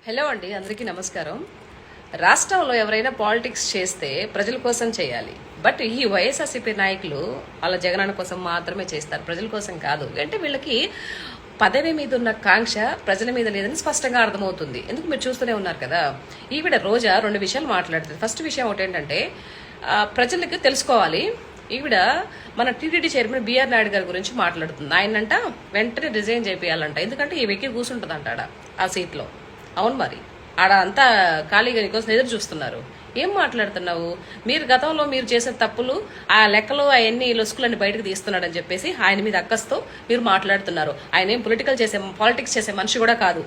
Hello అండి, అందరికీ నమస్కారం. రాష్ట్రంలో ఎవరైనా పాలిటిక్స్ చేస్తే ప్రజల కోసం చేయాలి. బట్ ఈ వైఎస్ఆర్సీపీ నాయకులు వాళ్ళ జగనన్న కోసం మాత్రమే చేస్తారు, ప్రజల కోసం కాదు. అంటే వీళ్ళకి పదవి మీద ఉన్న కాంక్ష ప్రజల మీద లేదని స్పష్టంగా అర్థమవుతుంది. ఎందుకు మీరు చూస్తూనే ఉన్నారు కదా. ఈవిడ రోజా రెండు విషయాలు మాట్లాడుతుంది. ఫస్ట్ విషయం ఒకటి ఏంటంటే ప్రజలకు తెలుసుకోవాలి. ఈవిడ మన టీటీడీ చైర్మన్ బిఆర్ నాయుడు గారి గురించి మాట్లాడుతుంది. ఆయనంట వెంటనే రిజైన్ చేయాలంట, ఎందుకంటే ఈ వెక్కి కూర్చుంటుందంట ఆడ ఆ సీట్లో. అవును, మరి ఆడ అంతా ఖాళీగా నీకోసం ఎదురు చూస్తున్నారు. ఏం మాట్లాడుతున్నావు? మీరు గతంలో మీరు చేసే తప్పులు ఆ లెక్కలు అవన్నీ లొసుకులన్నీ బయటకు తీస్తున్నాడని చెప్పేసి ఆయన మీద అక్కస్తో మీరు మాట్లాడుతున్నారు. ఆయన ఏం పాలిటిక్స్ చేసే మనిషి కూడా కాదు.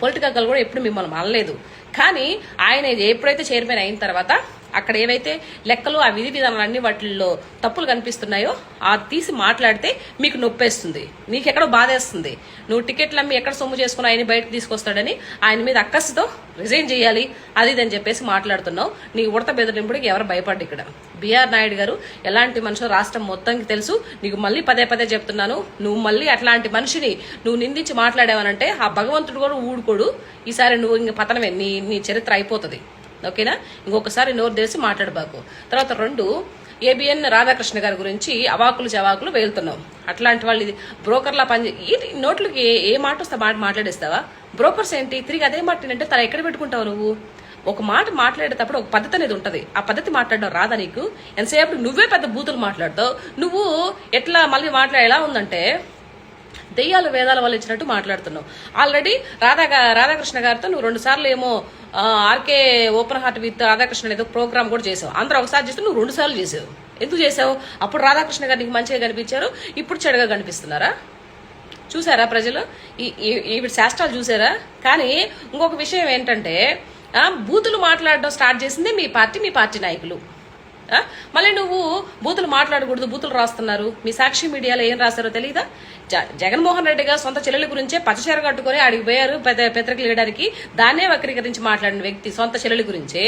పొలిటికల్ కూడా ఎప్పుడు మిమ్మల్ని అనలేదు. కానీ ఆయన ఎప్పుడైతే చైర్మన్ అయిన తర్వాత అక్కడ ఏవైతే లెక్కలు ఆ విధి విధానాలన్నీ వాటిల్లో తప్పులు కనిపిస్తున్నాయో ఆ తీసి మాట్లాడితే మీకు నొప్పేస్తుంది, మీకు ఎక్కడో బాధేస్తుంది. నువ్వు టికెట్లు అమ్మి ఎక్కడ సొమ్ము చేసుకుని ఆయన బయటకు తీసుకొస్తాడని ఆయన మీద అక్కస్సుతో రిజైన్ చేయాలి అది ఇదని చెప్పేసి మాట్లాడుతున్నావు. నీ ఉడత బెదిరింపుడికి ఎవరు భయపడ్డు ఇక్కడ. బిఆర్ నాయుడు గారు ఎలాంటి మనిషి రాష్ట్రం మొత్తానికి తెలుసు. నీకు మళ్ళీ పదే పదే చెప్తున్నాను, నువ్వు మళ్ళీ అట్లాంటి మనిషిని నువ్వు నిందించి మాట్లాడావనంటే ఆ భగవంతుడు కూడా ఊడుకోడు. ఈసారి నువ్వు ఇంక పతనమే, నీ చరిత్ర అయిపోతుంది. ఓకేనా? ఇంకొకసారి నోరు తెలిసి మాట్లాడబాకు. తర్వాత రెండు, ఏబిఎన్ రాధాకృష్ణ గారి గురించి అవాకులు చవాకులు వేలుతున్నావు. అట్లాంటి వాళ్ళు ఇది బ్రోకర్లా నోట్లకి ఏ మాట వస్తే మాట్లాడేస్తావా? బ్రోకర్స్ ఏంటి తిరిగి అదే మాట అంటే తల ఎక్కడ పెట్టుకుంటావు నువ్వు? ఒక మాట మాట్లాడేటప్పుడు ఒక పద్ధతి అనేది ఉంటుంది. ఆ పద్ధతి మాట్లాడడం రాదా నీకు? ఎంతసేపు నువ్వే పెద్ద బూతులు మాట్లాడతావు. నువ్వు ఎట్లా మళ్ళీ ఎలా ఉందంటే దెయ్యాలు వేదాల వల్ల ఇచ్చినట్టు మాట్లాడుతున్నావు. ఆల్రెడీ రాధాకృష్ణ గారితో నువ్వు 2 సార్లు ఏమో RK open heart with Radhakrishna ఏదో ప్రోగ్రామ్ కూడా చేసావు. అందరూ ఒకసారి చేస్తే నువ్వు 2 సార్లు చేసావు. ఎందుకు చేసావు? అప్పుడు రాధాకృష్ణ గారు నీకు మంచిగా కనిపించారు, ఇప్పుడు చెడుగా కనిపిస్తున్నారా? చూసారా ప్రజలు ఈ శాస్త్రాలు చూసారా? కానీ ఇంకొక విషయం ఏంటంటే బూతులు మాట్లాడడం స్టార్ట్ చేసింది మీ పార్టీ నాయకులు. మళ్ళీ నువ్వు బూతులు మాట్లాడకూడదు, బూతులు రాస్తున్నారు. మీ సాక్షి మీడియాలో ఏం రాశారో తెలియదా? జగన్మోహన్ రెడ్డి గారు సొంత చెల్లెల గురించే పచ్చచీర కట్టుకుని అడిగి పోయారు పత్రికలు వేయడానికి. దాన్నే వక్రీకరించి మాట్లాడిన వ్యక్తి సొంత చెల్లెల గురించే.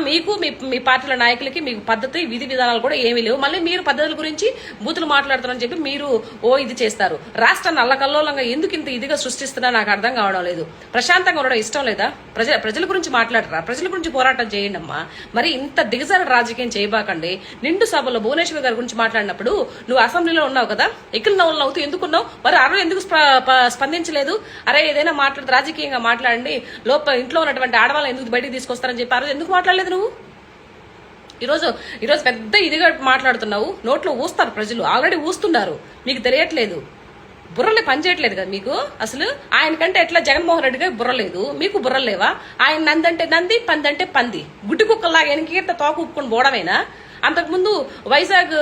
మీకు మీ పార్టీల నాయకులకి మీకు పద్ధతి విధి విధానాలు కూడా ఏమీ లేవు. మళ్ళీ మీరు పద్ధతుల గురించి బూతులు మాట్లాడుతున్నారని చెప్పి మీరు ఇది చేస్తారు. రాష్ట్రాన్ని అల్లకల్లోలంగా ఎందుకు ఇంత ఇదిగా సృష్టిస్తున్నా నాకు అర్థం కావడం లేదు. ప్రశాంతంగా ఉండడం ఇష్టం లేదా? ప్రజల గురించి మాట్లాడరా? ప్రజల గురించి పోరాటం చేయండి అమ్మా. మరి ఇంత దిగజారు రాజకీయం చేయబాకండి. నిండు సభలో భువనేశ్వర్ గారి గురించి మాట్లాడినప్పుడు నువ్వు అసెంబ్లీలో ఉన్నావు కదా, ఎక్కిన నవ్వులు నవ్వుతూ ఎందుకున్నావు? మరి ఆ రోజు ఎందుకు స్పందించలేదు? అరే ఏదైనా మాట్లాడితే రాజకీయంగా మాట్లాడండి, ఇంట్లో ఉన్నటువంటి ఆడవాళ్ళని ఎందుకు బయటకు తీసుకొస్తారని చెప్పి ఆ రోజు ఎందుకు మాట్లాడలేదు నువ్వు? ఈరోజు పెద్ద ఇదిగా మాట్లాడుతున్నావు. నోట్లో ఊస్తారు ప్రజలు, ఆల్రెడీ ఊస్తున్నారు, మీకు తెలియట్లేదు. బుర్రలే పనిచేయట్లేదు కదా మీకు. అసలు ఆయనకంటే ఎట్లా జగన్మోహన్ రెడ్డి గారు బుర్రలేదు, మీకు బుర్రలు లేవా? ఆయన నందంటే నంది, పంది అంటే పంది, గుడ్డి కుక్కలాగా వెనకీర్త తోక ఊపుకొని పోవడమేనా? అంతకుముందు వైజాగ్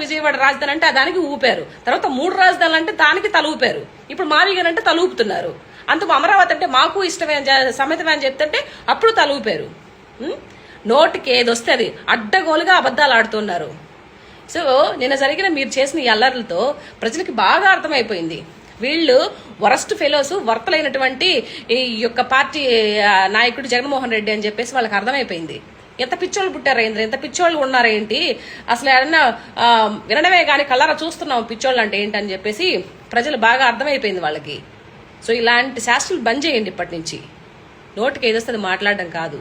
విజయవాడ రాజధాని అంటే దానికి ఊపారు. తర్వాత 3 రాజధానులు అంటే దానికి తల ఊపారు. ఇప్పుడు మావిగారు అంటే తల ఊపుతున్నారు. అంతకు అమరావతి అంటే మాకు ఇష్టమే సమ్మతమే అని చెప్తుంటే అప్పుడు తల ఊపారు. నోటికి ఏదొస్తే అది అడ్డగోలుగా అబద్ధాలు ఆడుతున్నారు. సో నిన్న జరిగిన మీరు చేసిన ఈ అల్లర్లతో ప్రజలకి బాగా అర్థమైపోయింది. వీళ్ళు వరస్ట్ ఫెలోస్, వర్తలైనటువంటి ఈ యొక్క పార్టీ నాయకుడు జగన్మోహన్ రెడ్డి అని చెప్పేసి వాళ్ళకి అర్థమైపోయింది. ఎంత పిచ్చోళ్ళు పుట్టారా ఇంద్ర, ఎంత పిచ్చోళ్ళు ఉన్నారేంటి? అసలు ఏమన్నా వినడమే కానీ కళ్ళారా చూస్తున్నాం పిచ్చోళ్ళు అంటే ఏంటని చెప్పేసి ప్రజలు బాగా అర్థమైపోయింది వాళ్ళకి. సో ఇలాంటి శాస్త్రాలు బంద్ చేయండి ఇప్పటి నుంచి. నోటికి ఏదొస్తుంది మాట్లాడడం కాదు.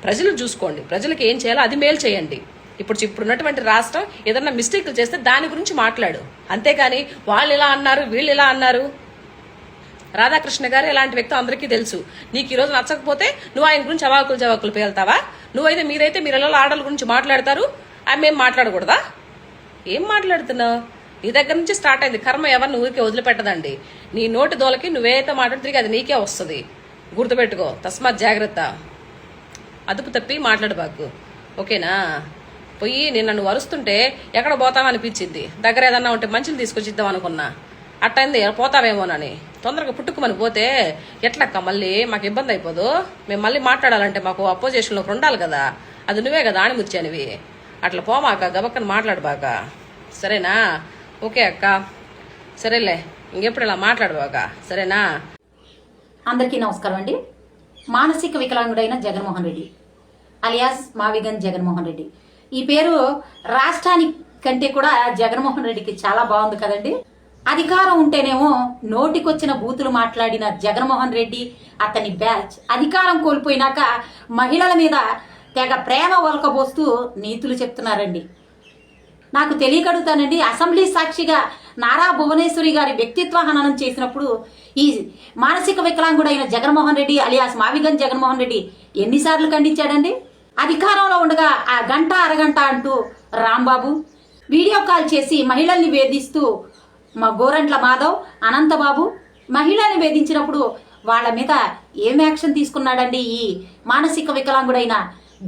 ప్రజలు చూసుకోండి, ప్రజలకు ఏం చేయాలో అది మేలు చేయండి. ఇప్పుడున్నటువంటి రాష్ట్రం ఏదన్నా మిస్టేక్లు చేస్తే దాని గురించి మాట్లాడు, అంతేకాని వాళ్ళు ఇలా అన్నారు వీళ్ళు ఇలా అన్నారు. రాధాకృష్ణ గారు ఎలాంటి వ్యక్తి అందరికీ తెలుసు. నీకు ఈరోజు నచ్చకపోతే నువ్వు ఆయన గురించి అవాకులు పేలుతావా? మీరైతే మీరు ఇలా ఆడల గురించి మాట్లాడతారు, మేము మాట్లాడకూడదా? ఏం మాట్లాడుతున్నావు? నీ దగ్గర నుంచి స్టార్ట్ అయింది కర్మ. ఎవరిని ఊరికే వదిలిపెట్టదండి. నీ నోటి దోలకి నువ్వేదైతే మాట్లాడుతుంది అది నీకే వస్తుంది. గుర్తుపెట్టుకో, తస్మాత్ జాగ్రత్త. అదుపు తప్పి మాట్లాడబాకు, ఓకేనా? పోయి నిన్న నువ్వు అరుస్తుంటే ఎక్కడ పోతావనిపించింది. దగ్గర ఏదన్నా ఉంటే మంచిని తీసుకొచ్చిద్దాం అనుకున్నా, అట్టయింది పోతావేమోనని. తొందరగా పుట్టుకుమని పోతే ఎట్లక్క మళ్ళీ మాకు ఇబ్బంది అయిపోదు. మేము మళ్ళీ మాట్లాడాలంటే మాకు అపోజిషన్లో ఉండాలి కదా, అది నువ్వే కదా ఆణిముచ్చానివి. అట్లా పోమాక, గబక్కని మాట్లాడబాక, సరేనా? ఓకే అక్క, సరేలే, ఇంకెప్పుడు ఇలా మాట్లాడబాక, సరేనా? అందరికీ నమస్కారం అండి. మానసిక వికలాంగుడైన జగన్మోహన్ రెడ్డి అలియాస్ మావిగన్ జగన్మోహన్ రెడ్డి, ఈ పేరు రాష్ట్రానికి కంటే కూడా జగన్మోహన్ రెడ్డికి చాలా బాగుంది కదండి. అధికారం ఉంటేనేమో నోటికొచ్చిన బూతులు మాట్లాడిన జగన్మోహన్ రెడ్డి అతని బ్యాచ్ అధికారం కోల్పోయినాక మహిళల మీద తెగ ప్రేమ ఒలకబోస్తూ నీతులు చెప్తున్నారండి. నాకు తెలియకడుగుతానండి, అసెంబ్లీ సాక్షిగా నారా భువనేశ్వరి గారి వ్యక్తిత్వ హననం చేసినప్పుడు ఈ మానసిక వికలాంగుడైన జగన్మోహన్ రెడ్డి అలియాస్ మావిగన్ జగన్మోహన్ రెడ్డి ఎన్నిసార్లు ఖండించాడండి? అధికారంలో ఉండగా ఆ గంట అరగంట అంటూ రాంబాబు వీడియో కాల్ చేసి మహిళల్ని వేధిస్తూ మా గోరంట్ల మాధవ్ అనంతబాబు మహిళల్ని వేధించినప్పుడు వాళ్ళ మీద ఏం యాక్షన్ తీసుకున్నాడండి ఈ మానసిక వికలాంగుడైన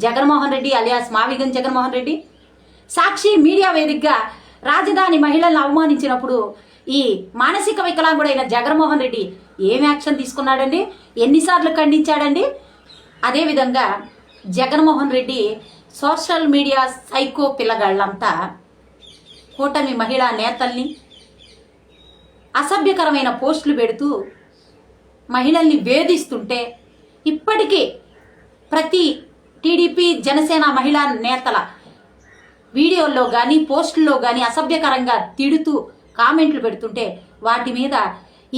జగన్మోహన్ రెడ్డి అలియాస్ మావిగన్ జగన్మోహన్ రెడ్డి? సాక్షి మీడియా వేదికగా రాజధాని మహిళలను అవమానించినప్పుడు ఈ మానసిక వికలాంగుడైన జగన్మోహన్ రెడ్డి ఏం యాక్షన్ తీసుకున్నాడండి? ఎన్నిసార్లు ఖండించాడండి? అదేవిధంగా Jaganmohan Reddy social media psycho పిల్లగాళ్ళంతా కూటమి మహిళా నేతల్ని అసభ్యకరమైన పోస్టులు పెడుతూ మహిళల్ని వేధిస్తుంటే ఇప్పటికీ ప్రతి టీడీపీ జనసేన మహిళా నేతల వీడియోల్లో కానీ పోస్టుల్లో కానీ అసభ్యకరంగా తిడుతూ కామెంట్లు పెడుతుంటే వాటి మీద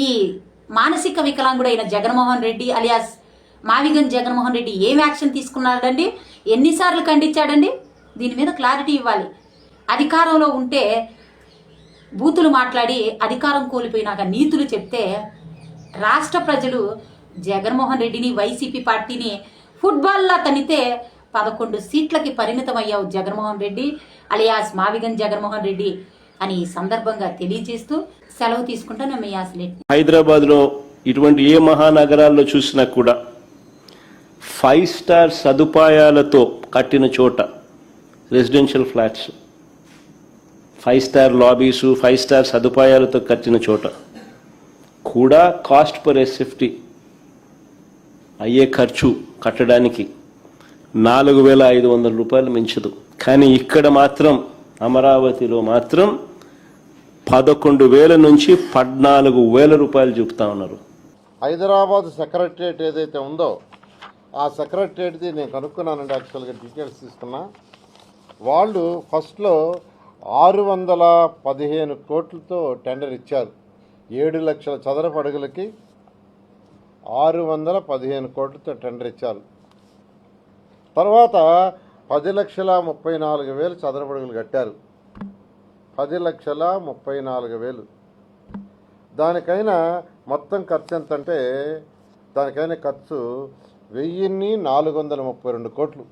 ఈ మానసిక వికలాంగుడైన జగన్మోహన్ రెడ్డి అలియాస్ మావిగన్ జగన్మోహన్ రెడ్డి ఏం యాక్షన్ తీసుకున్నాడండి? ఎన్నిసార్లు ఖండించాడండి? దీని మీద క్లారిటీ ఇవ్వాలి. అధికారంలో ఉంటే బూతులు మాట్లాడి అధికారం కోల్పోయినాక నీతులు చెప్తే రాష్ట్ర ప్రజలు జగన్మోహన్ రెడ్డిని వైసీపీ పార్టీని ఫుట్బాల్లా తనితే 11 సీట్లకి పరిమితమయ్యావు జగన్మోహన్ రెడ్డి అలియాస్ మావిగన్ జగన్మోహన్ రెడ్డి అని ఈ సందర్భంగా తెలియజేస్తూ సెలవు తీసుకుంటాను. మీ అసలు హైదరాబాద్లో ఇటువంటి ఏ మహానగరాల్లో చూసినా కూడా 5 స్టార్ సదుపాయాలతో కట్టిన చోట రెసిడెన్షియల్ ఫ్లాట్స్, 5 స్టార్ లాబీసు, 5 స్టార్ సదుపాయాలతో కట్టిన చోట కూడా కాస్ట్ పర్ ఎస్ఎఫ్టీ అయ్యే ఖర్చు కట్టడానికి 4,500 రూపాయలు మించదు. కానీ ఇక్కడ మాత్రం అమరావతిలో మాత్రం 11,000 నుంచి 14,000 రూపాయలు చూపుతా ఉన్నారు. హైదరాబాద్ సెక్రటరియట్ ఏదైతే ఉందో ఆ సెక్రటరియట్ది నేను కనుక్కున్నానండి. యాక్చువల్గా డీటెయిల్స్ తీసుకున్నా. వాళ్ళు ఫస్ట్లో 615 కోట్లతో టెండర్ ఇచ్చారు. 7 లక్షల చదరపు అడుగులకి 615 కోట్లతో టెండర్ ఇచ్చారు. తర్వాత 10,34,000 చదరపు అడుగులు కట్టారు. 10,34,000. దానికైనా మొత్తం ఖర్చు ఎంత అంటే దానికైనా ఖర్చు 1,432 కోట్లు.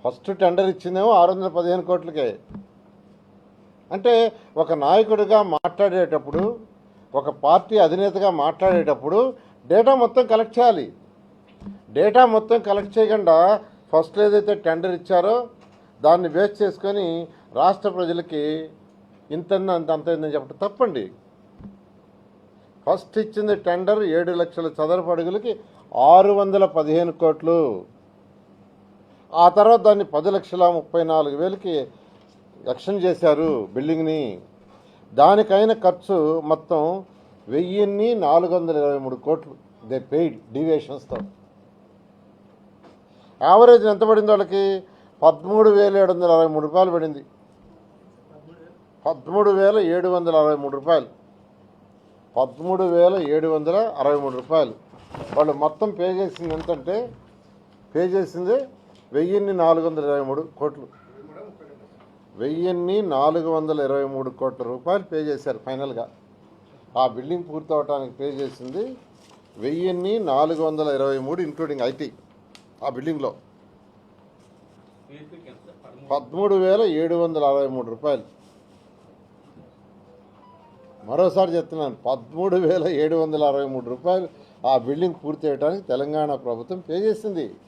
ఫస్ట్ టెండర్ ఇచ్చిందేమో 615 కోట్లకే. అంటే ఒక నాయకుడిగా మాట్లాడేటప్పుడు, ఒక పార్టీ అధినేతగా మాట్లాడేటప్పుడు డేటా మొత్తం కలెక్ట్ చేయాలి. డేటా మొత్తం కలెక్ట్ చేయకుండా ఫస్ట్ ఏదైతే టెండర్ ఇచ్చారో దాన్ని బేస్ చేసుకొని రాష్ట్ర ప్రజలకి అంత అయిందని చెప్పడం తప్పండి. ఫస్ట్ ఇచ్చింది టెండర్ 7 లక్షల చదరపు అడుగులకి 615 కోట్లు. ఆ తర్వాత దాన్ని 10,34,000కి ఎక్స్టెండ్ చేశారు బిల్డింగ్ని. దానికైన ఖర్చు మొత్తం 1,423 కోట్లు. They paid డీవియేషన్స్తో. యావరేజ్ ఎంత పడింది వాళ్ళకి? 13,763 రూపాయలు పడింది. 13,763 రూపాయలు. 13,763 రూపాయలు. వాళ్ళు మొత్తం పే చేసింది ఎంతంటే పే చేసింది 1,423 కోట్లు. 1,423 కోట్ల రూపాయలు పే చేశారు ఫైనల్గా. ఆ బిల్డింగ్ పూర్తవటానికి పే చేసింది 1,423 ఇంక్లూడింగ్ ఐటీ. ఆ బిల్డింగ్లో 13,763 రూపాయలు. మరోసారి చెప్తున్నాను, 13,763 రూపాయలు ఆ బిల్డింగ్ పూర్తి చేయడానికి తెలంగాణ ప్రభుత్వం పే చేసింది.